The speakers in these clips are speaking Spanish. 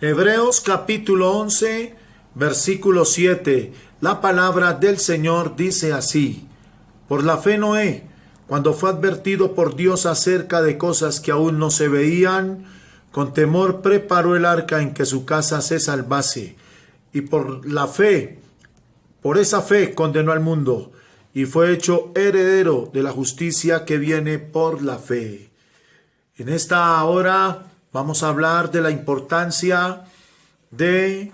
Hebreos capítulo 11, versículo 7. La palabra del Señor dice así: por la fe Noé, cuando fue advertido por Dios acerca de cosas que aún no se veían, con temor preparó el arca en que su casa se salvase. Y por la fe, por esa fe condenó al mundo, y fue hecho heredero de la justicia que viene por la fe. En esta hora vamos a hablar de la importancia de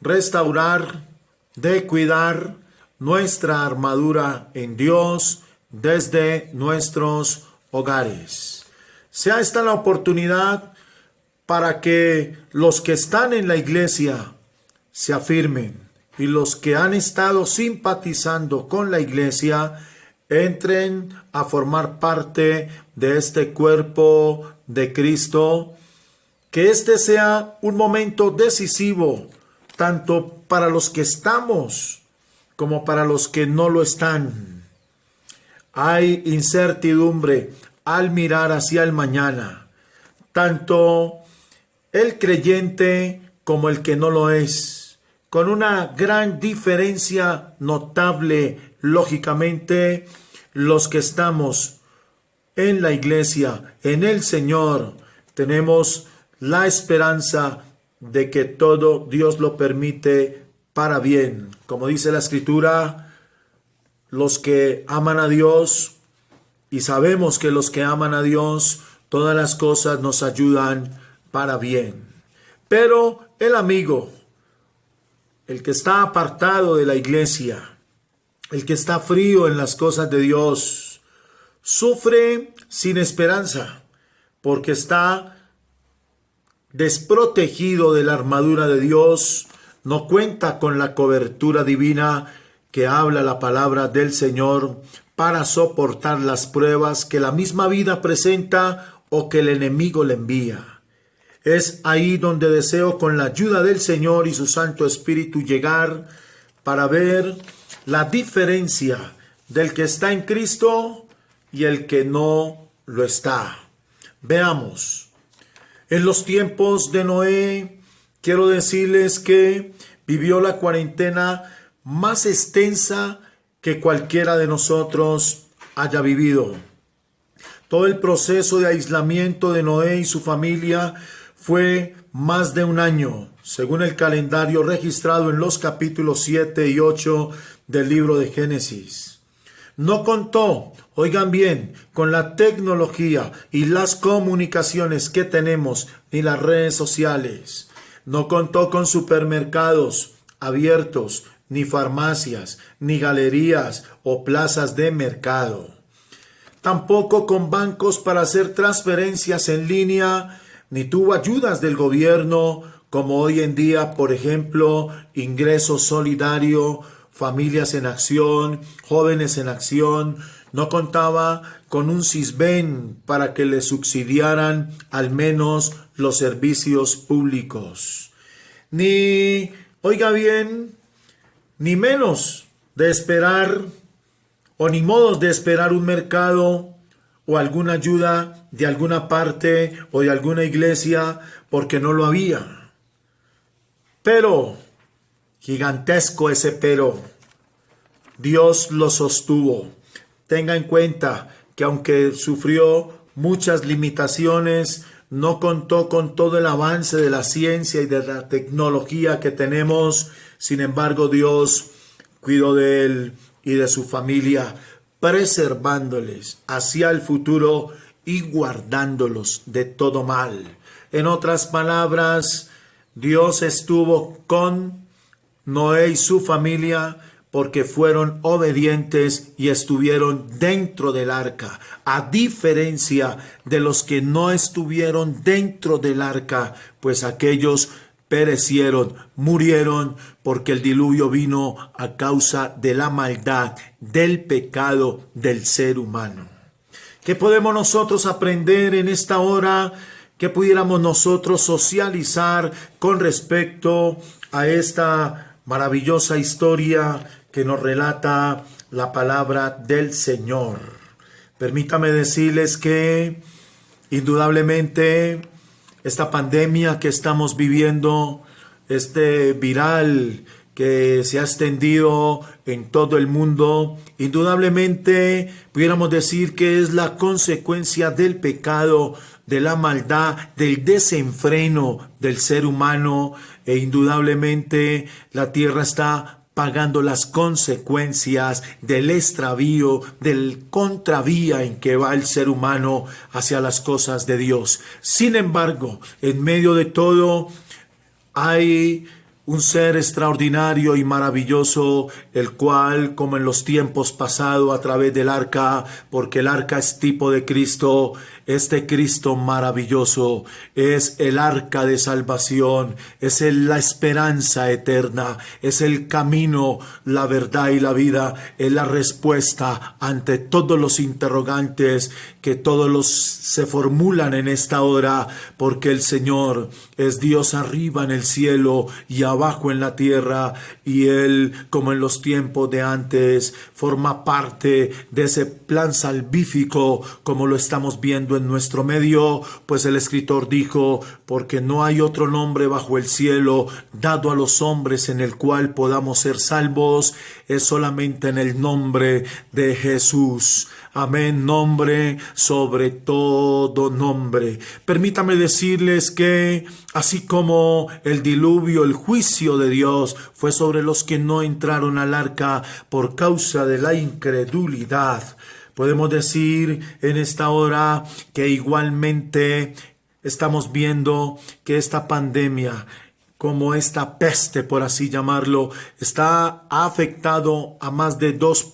restaurar, de cuidar nuestra armadura en Dios desde nuestros hogares. Sea esta la oportunidad para que los que están en la iglesia se afirmen y los que han estado simpatizando con la iglesia entren a formar parte de este cuerpo de Cristo. Que este sea un momento decisivo, tanto para los que estamos como para los que no lo están. Hay incertidumbre al mirar hacia el mañana, tanto el creyente como el que no lo es, con una gran diferencia notable. Lógicamente, los que estamos en la iglesia, en el Señor, tenemos la esperanza de que todo Dios lo permite para bien. Como dice la Escritura, los que aman a Dios, y sabemos que los que aman a Dios, todas las cosas nos ayudan para bien. Pero el amigo, el que está apartado de la iglesia, el que está frío en las cosas de Dios, sufre sin esperanza, porque está desprotegido de la armadura de Dios, no cuenta con la cobertura divina que habla la palabra del Señor para soportar las pruebas que la misma vida presenta o que el enemigo le envía. Es ahí donde deseo, con la ayuda del Señor y su Santo Espíritu, llegar para ver la diferencia del que está en Cristo y el que no lo está. Veamos. En los tiempos de Noé, quiero decirles que vivió la cuarentena más extensa que cualquiera de nosotros haya vivido. Todo el proceso de aislamiento de Noé y su familia fue más de un año, según el calendario registrado en los capítulos 7 y 8 del libro de Génesis. No contó, oigan bien, con la tecnología y las comunicaciones que tenemos ni las redes sociales. No contó con supermercados abiertos, ni farmacias, ni galerías o plazas de mercado. Tampoco con bancos para hacer transferencias en línea, ni tuvo ayudas del gobierno como hoy en día, por ejemplo, Ingreso Solidario, Familias en Acción, Jóvenes en Acción. No contaba con un Sisbén para que le subsidiaran al menos los servicios públicos. Ni, oiga bien, ni menos de esperar o ni modos de esperar un mercado o alguna ayuda de alguna parte o de alguna iglesia, porque no lo había. Pero, gigantesco ese pero, Dios lo sostuvo. Tenga en cuenta que aunque sufrió muchas limitaciones, no contó con todo el avance de la ciencia y de la tecnología que tenemos. Sin embargo, Dios cuidó de él y de su familia, preservándoles hacia el futuro y guardándolos de todo mal. En otras palabras, Dios estuvo con Noé y su familia porque fueron obedientes y estuvieron dentro del arca, a diferencia de los que no estuvieron dentro del arca, pues aquellos perecieron, murieron, porque el diluvio vino a causa de la maldad, del pecado del ser humano. ¿Qué podemos nosotros aprender en esta hora? ¿Qué pudiéramos nosotros socializar con respecto a esta maravillosa historia que nos relata la palabra del Señor? Permítame decirles que indudablemente esta pandemia que estamos viviendo, este viral que se ha extendido en todo el mundo, indudablemente pudiéramos decir que es la consecuencia del pecado, de la maldad, del desenfreno del ser humano, e indudablemente la tierra está pagando las consecuencias del extravío, del contravía en que va el ser humano hacia las cosas de Dios. Sin embargo, en medio de todo hay un ser extraordinario y maravilloso, el cual, como en los tiempos pasados a través del arca, porque el arca es tipo de Cristo, este Cristo maravilloso es el arca de salvación, es la esperanza eterna, es el camino, la verdad y la vida, es la respuesta ante todos los interrogantes que se formulan en esta hora, porque el Señor es Dios arriba en el cielo y abajo en la tierra, y Él, como en los tiempos de antes, forma parte de ese plan salvífico, como lo estamos viendo en nuestro medio, pues el escritor dijo: porque no hay otro nombre bajo el cielo dado a los hombres en el cual podamos ser salvos, es solamente en el nombre de Jesús. Amén, nombre sobre todo nombre. Permítame decirles que así como el diluvio, el juicio de Dios fue sobre los que no entraron al arca por causa de la incredulidad, podemos decir en esta hora que igualmente estamos viendo que esta pandemia, como esta peste, por así llamarlo, ha afectado a más de 2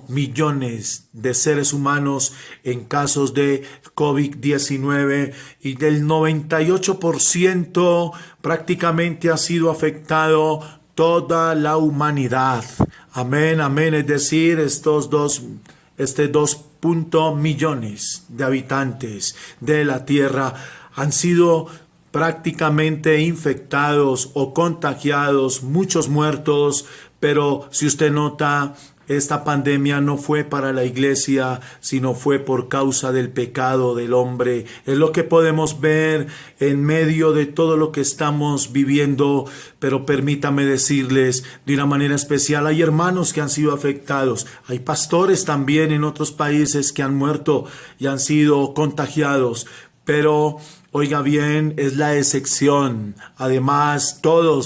millones de seres humanos en casos de COVID-19, y del 98% prácticamente ha sido afectado toda la humanidad. Amén, amén. Es decir, estos 2 millones de habitantes de la tierra han sido prácticamente infectados o contagiados, muchos muertos, pero si usted nota, esta pandemia no fue para la iglesia, sino fue por causa del pecado del hombre. Es lo que podemos ver en medio de todo lo que estamos viviendo, pero permítame decirles de una manera especial, hay hermanos que han sido afectados, hay pastores también en otros países que han muerto y han sido contagiados, pero oiga bien, es la excepción. Además,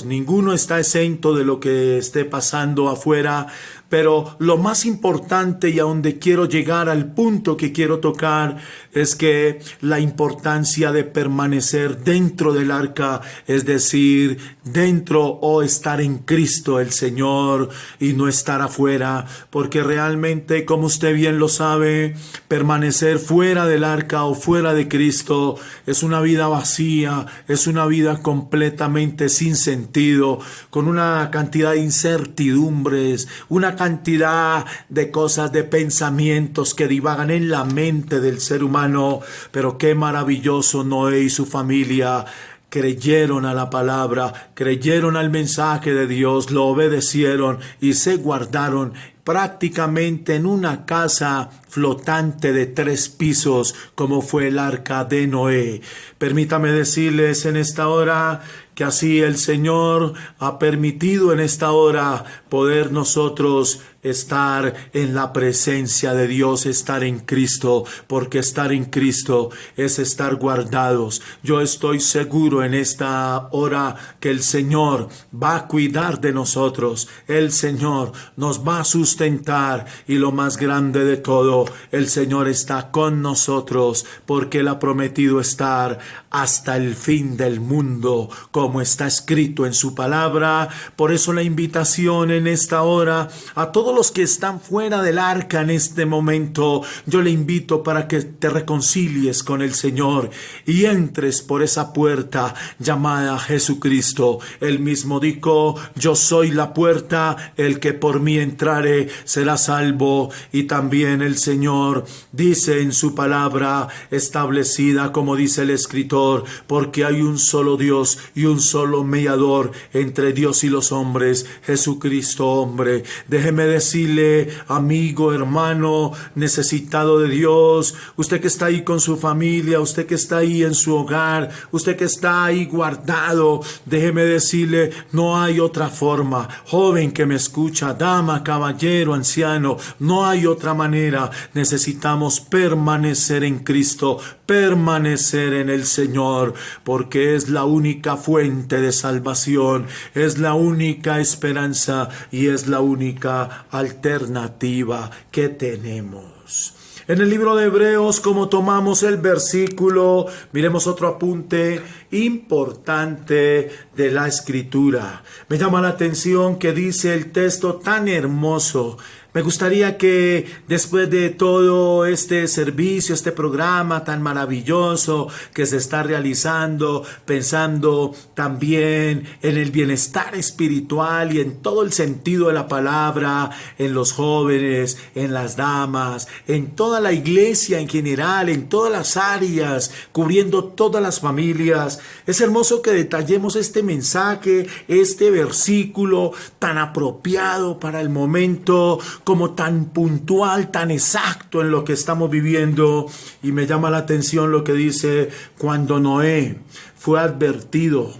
ninguno está exento de lo que esté pasando afuera. Pero lo más importante, y a donde quiero llegar, al punto que quiero tocar, es que la importancia de permanecer dentro del arca, es decir, dentro o estar en Cristo el Señor y no estar afuera, porque realmente, como usted bien lo sabe, permanecer fuera del arca o fuera de Cristo es una vida vacía, es una vida completamente sin sentido, con una cantidad de incertidumbres, una cantidad de cosas, de pensamientos que divagan en la mente del ser humano. Pero qué maravilloso, Noé y su familia creyeron a la palabra, creyeron al mensaje de Dios, lo obedecieron y se guardaron prácticamente en una casa flotante de 3 pisos, como fue el arca de Noé. Permítame decirles en esta hora que así el Señor ha permitido en esta hora poder nosotros estar en la presencia de Dios, estar en Cristo, porque estar en Cristo es estar guardados. Yo estoy seguro en esta hora que el Señor va a cuidar de nosotros, el Señor nos va a sustentar, y lo más grande de todo, el Señor está con nosotros, porque Él ha prometido estar hasta el fin del mundo, como está escrito en su palabra. Por eso la invitación en esta hora a todos los que están fuera del arca en este momento, yo le invito para que te reconcilies con el Señor y entres por esa puerta llamada Jesucristo. Él mismo dijo: yo soy la puerta, el que por mí entrare será salvo. Y también el Señor dice en su palabra establecida, como dice el escritor, mediador, porque hay un solo Dios y un solo mediador entre Dios y los hombres, Jesucristo hombre. Déjeme decirle, amigo, hermano, necesitado de Dios, usted que está ahí con su familia, usted que está ahí en su hogar, usted que está ahí guardado, déjeme decirle, no hay otra forma. Joven que me escucha, dama, caballero, anciano, no hay otra manera. Necesitamos permanecer en Cristo, permanecer en el Señor, porque es la única fuente de salvación, es la única esperanza y es la única alternativa que tenemos. En el libro de Hebreos, como tomamos el versículo, miremos otro apunte importante de la Escritura. Me llama la atención que dice el texto tan hermoso. Me gustaría que después de todo este servicio, este programa tan maravilloso que se está realizando, pensando también en el bienestar espiritual y en todo el sentido de la palabra, en los jóvenes, en las damas, en toda la iglesia en general, en todas las áreas, cubriendo todas las familias. Es hermoso que detallemos este mensaje, este versículo tan apropiado para el momento, como tan puntual, tan exacto en lo que estamos viviendo. Y me llama la atención lo que dice: cuando Noé fue advertido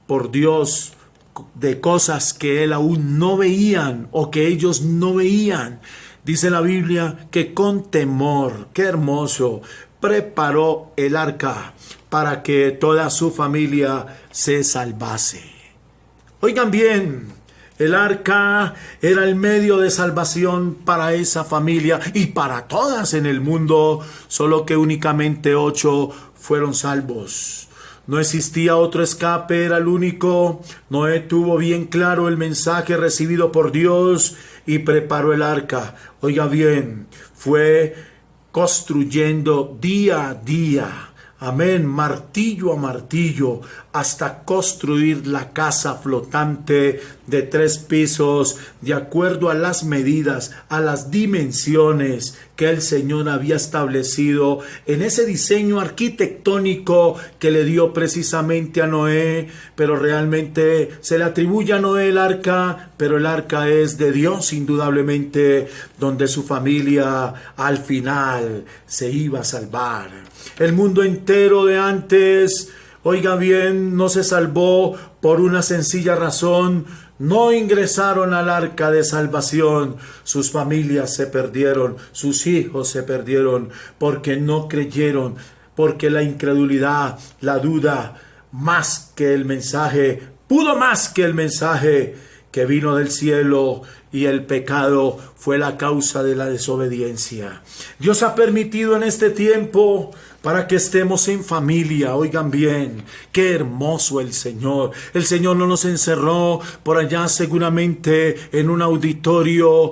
por Dios de cosas que él aún no veían o que ellos no veían, dice la Biblia que con temor, qué hermoso, preparó el arca para que toda su familia se salvase. Oigan bien, el arca era el medio de salvación para esa familia y para todas en el mundo, solo que únicamente 8 fueron salvos. No existía otro escape, era el único. Noé tuvo bien claro el mensaje recibido por Dios y preparó el arca. Oiga bien, fue construyendo día a día, amén, martillo a martillo, hasta construir la casa flotante de 3 pisos, de acuerdo a las medidas, a las dimensiones que el Señor había establecido en ese diseño arquitectónico que le dio precisamente a Noé. Pero realmente se le atribuye a Noé el arca, pero el arca es de Dios indudablemente, donde su familia al final se iba a salvar. El mundo entero de antes, oiga bien, no se salvó por una sencilla razón: no ingresaron al arca de salvación. Sus familias se perdieron, sus hijos se perdieron, porque no creyeron, porque la incredulidad, la duda, más que el mensaje, pudo más que el mensaje que vino del cielo, y el pecado fue la causa de la desobediencia. Dios ha permitido en este tiempo para que estemos en familia. Oigan bien, qué hermoso el Señor. El Señor no nos encerró por allá seguramente en un auditorio,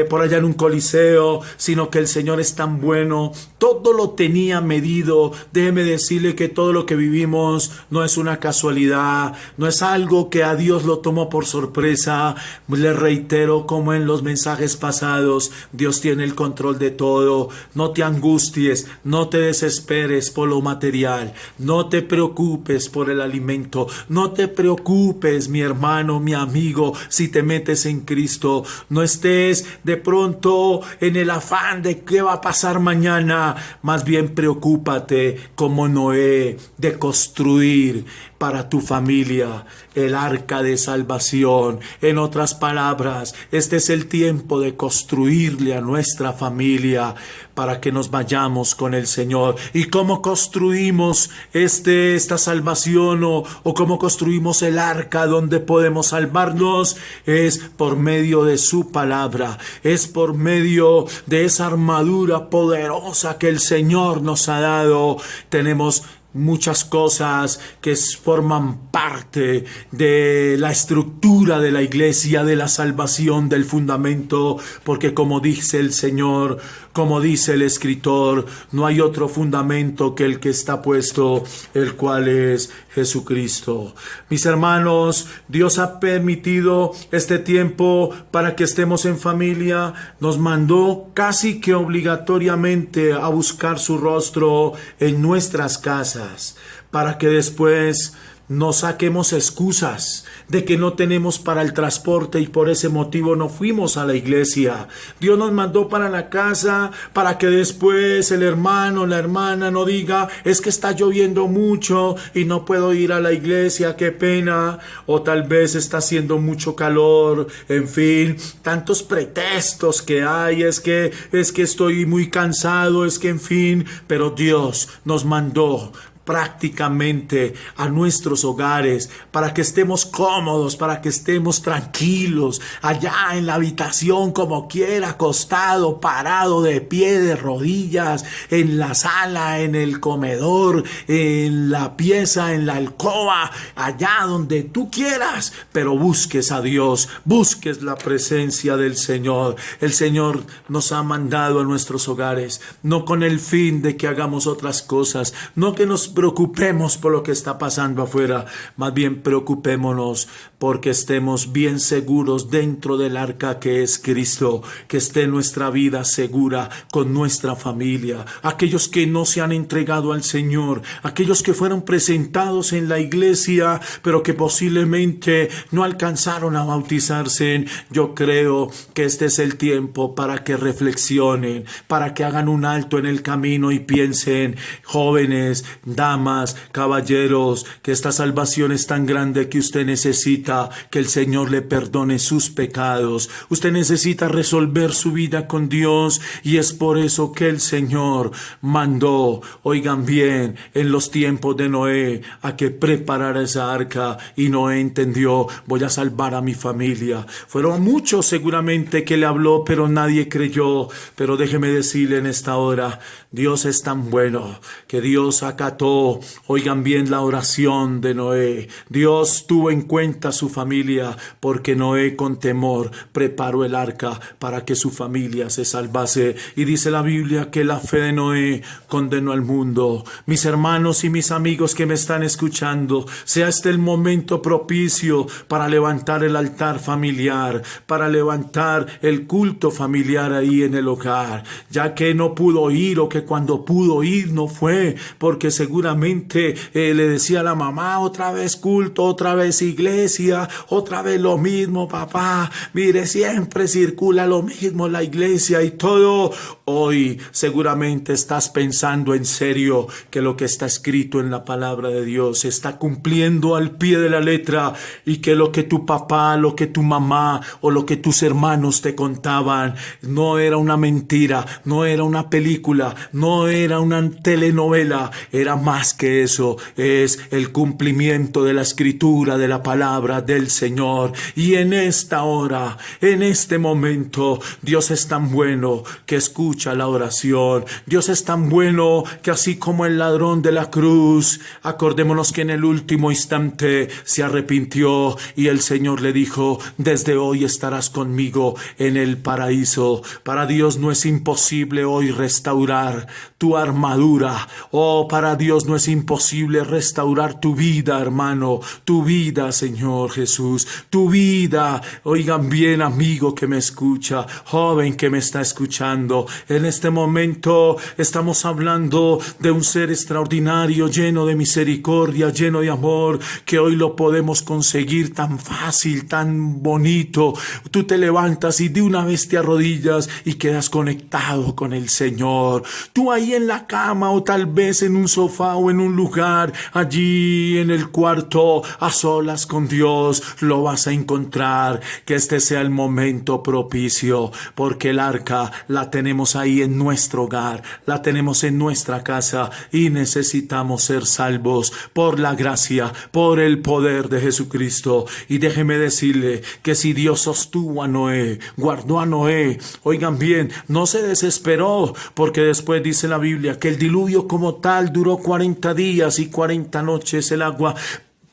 por allá en un coliseo, sino que el Señor es tan bueno. Todo lo tenía medido. Déjeme decirle que todo lo que vivimos no es una casualidad, no es algo que a Dios lo tomó por sorpresa. Le reitero, como en los mensajes pasados, Dios tiene el control de todo. No te angusties, no te desesperes por lo material, no te preocupes por el alimento, no te preocupes, mi hermano, mi amigo, si te metes en Cristo. No estés de pronto en el afán de qué va a pasar mañana. Más bien preocúpate, como Noé, de construir para tu familia el arca de salvación. En otras palabras, este es el tiempo de construirle a nuestra familia para que nos vayamos con el Señor. ¿Y cómo construimos esta salvación o cómo construimos el arca donde podemos salvarnos? Es por medio de su palabra, es por medio de esa armadura poderosa que el Señor nos ha dado. Tenemos muchas cosas que forman parte de la estructura de la iglesia, de la salvación, del fundamento, porque como dice el Señor, como dice el escritor, no hay otro fundamento que el que está puesto, el cual es Jesucristo. Mis hermanos, Dios ha permitido este tiempo para que estemos en familia. Nos mandó casi que obligatoriamente a buscar su rostro en nuestras casas, para que después no saquemos excusas de que no tenemos para el transporte y por ese motivo no fuimos a la iglesia. Dios nos mandó para la casa para que después el hermano, la hermana no diga, es que está lloviendo mucho y no puedo ir a la iglesia, qué pena, o tal vez está haciendo mucho calor, en fin, tantos pretextos que hay, es que estoy muy cansado, es que en fin, pero Dios nos mandó prácticamente a nuestros hogares para que estemos cómodos, para que estemos tranquilos, allá en la habitación como quiera, acostado, parado, de pie, de rodillas, en la sala, en el comedor, en la pieza, en la alcoba, allá donde tú quieras, pero busques a Dios, busques la presencia del Señor. El Señor nos ha mandado a nuestros hogares, no con el fin de que hagamos otras cosas, no que nos preocupemos por lo que está pasando afuera, más bien preocupémonos porque estemos bien seguros dentro del arca que es Cristo, que esté nuestra vida segura con nuestra familia, aquellos que no se han entregado al Señor, aquellos que fueron presentados en la iglesia, pero que posiblemente no alcanzaron a bautizarse. Yo creo que este es el tiempo para que reflexionen, para que hagan un alto en el camino y piensen, jóvenes, damas, caballeros, que esta salvación es tan grande que usted necesita que el Señor le perdone sus pecados. Usted necesita resolver su vida con Dios y es por eso que el Señor mandó, oigan bien, en los tiempos de Noé a que preparara esa arca y Noé entendió, voy a salvar a mi familia. Fueron muchos seguramente que le habló, pero nadie creyó. Pero déjeme decirle en esta hora, Dios es tan bueno que Dios acató, oigan bien, la oración de Noé. Dios tuvo en cuenta su familia porque Noé con temor preparó el arca para que su familia se salvase. Y dice la Biblia que la fe de Noé condenó al mundo. Mis hermanos y mis amigos que me están escuchando, sea este el momento propicio para levantar el altar familiar, para levantar el culto familiar ahí en el hogar, ya que no pudo ir o que cuando pudo ir no fue, porque seguramente le decía a la mamá, otra vez culto, otra vez iglesia, otra vez lo mismo, papá, mire, siempre circula lo mismo la iglesia y todo. Hoy seguramente estás pensando en serio que lo que está escrito en la palabra de Dios se está cumpliendo al pie de la letra y que lo que tu papá, lo que tu mamá o lo que tus hermanos te contaban no era una mentira, no era una película, no era una telenovela, era más que eso, es el cumplimiento de la escritura, de la palabra del Señor. Y en esta hora, en este momento, Dios es tan bueno que escucha la oración. Dios es tan bueno que así como el ladrón de la cruz, acordémonos que en el último instante se arrepintió y el Señor le dijo, desde hoy estarás conmigo en el paraíso. Para Dios no es imposible hoy restaurar tu armadura. Oh, para Dios no es imposible restaurar tu vida, hermano, tu vida, Señor Jesús, tu vida. Oigan bien, amigo que me escucha, joven que me está escuchando, en este momento estamos hablando de un ser extraordinario, lleno de misericordia, lleno de amor, que hoy lo podemos conseguir tan fácil, tan bonito. Tú te levantas y de una vez te arrodillas y quedas conectado con el Señor. Tú ahí en la cama o tal vez en un sofá o en un lugar, allí en el cuarto, a solas con Dios, lo vas a encontrar. Que este sea el momento propicio, porque el arca la tenemos ahí en nuestro hogar, la tenemos en nuestra casa y necesitamos ser salvos por la gracia, por el poder de Jesucristo. Y déjeme decirle que si Dios sostuvo a Noé, guardó a Noé, oigan bien, no se desesperó, porque después dice la Biblia que el diluvio como tal duró 40 días y 40 noches el agua,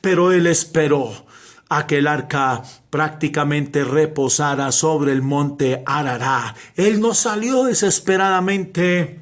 pero él esperó a que el arca prácticamente reposara sobre el monte Arará. Él no salió desesperadamente.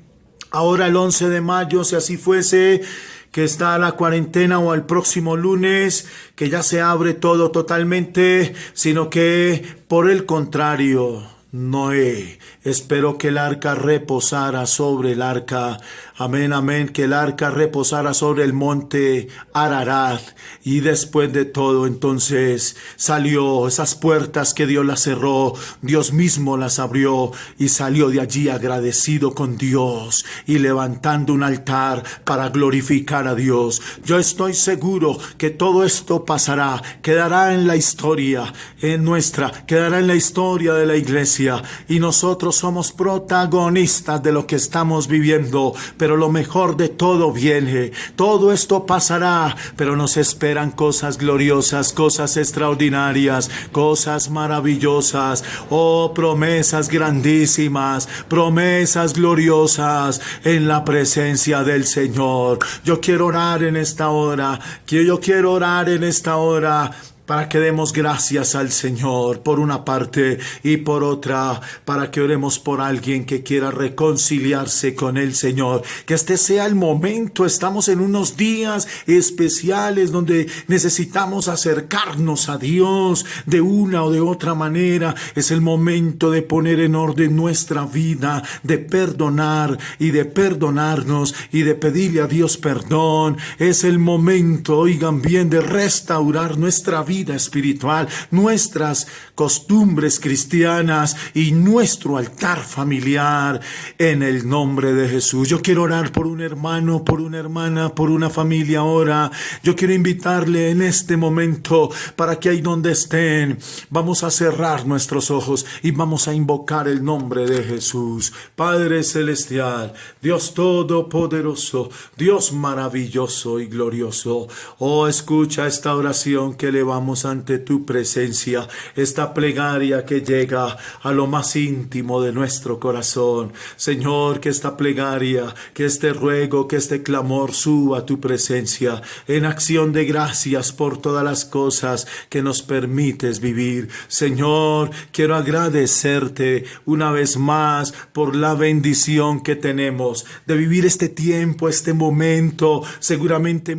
Ahora el 11 de mayo, si así fuese, que está la cuarentena, o el próximo lunes, que ya se abre todo totalmente, sino que por el contrario, Noé. Esperó que el arca reposara sobre el arca. Amén, amén, que el arca reposara sobre el monte Ararat. Y después de todo, entonces salió esas puertas que Dios las cerró. Dios mismo las abrió y salió de allí agradecido con Dios y levantando un altar para glorificar a Dios. Yo estoy seguro que todo esto pasará, quedará en la historia, quedará en la historia de la iglesia, y nosotros somos protagonistas de lo que estamos viviendo. Pero lo mejor de todo viene. Todo esto pasará, pero nos esperan cosas gloriosas, cosas extraordinarias, cosas maravillosas. Oh, promesas grandísimas, promesas gloriosas en la presencia del Señor. Yo quiero orar en esta hora, para que demos gracias al Señor por una parte, y por otra para que oremos por alguien que quiera reconciliarse con el Señor. Que este sea el momento. Estamos en unos días especiales donde necesitamos acercarnos a Dios de una o de otra manera. Es el momento de poner en orden nuestra vida, de perdonar y de perdonarnos y de pedirle a Dios perdón. Es el momento, oigan bien, de restaurar nuestra vida espiritual, nuestras costumbres cristianas y nuestro altar familiar en el nombre de Jesús. Yo quiero orar por un hermano, por una hermana, por una familia ahora. Yo quiero invitarle en este momento para que ahí donde estén, vamos a cerrar nuestros ojos y vamos a invocar el nombre de Jesús. Padre celestial, Dios todopoderoso, Dios maravilloso y glorioso. Oh, escucha esta oración que elevamos ante tu presencia, esta plegaria que llega a lo más íntimo de nuestro corazón. Señor, que esta plegaria, que este ruego, que este clamor suba a tu presencia en acción de gracias por todas las cosas que nos permites vivir. Señor, quiero agradecerte una vez más por la bendición que tenemos de vivir este tiempo, este momento, seguramente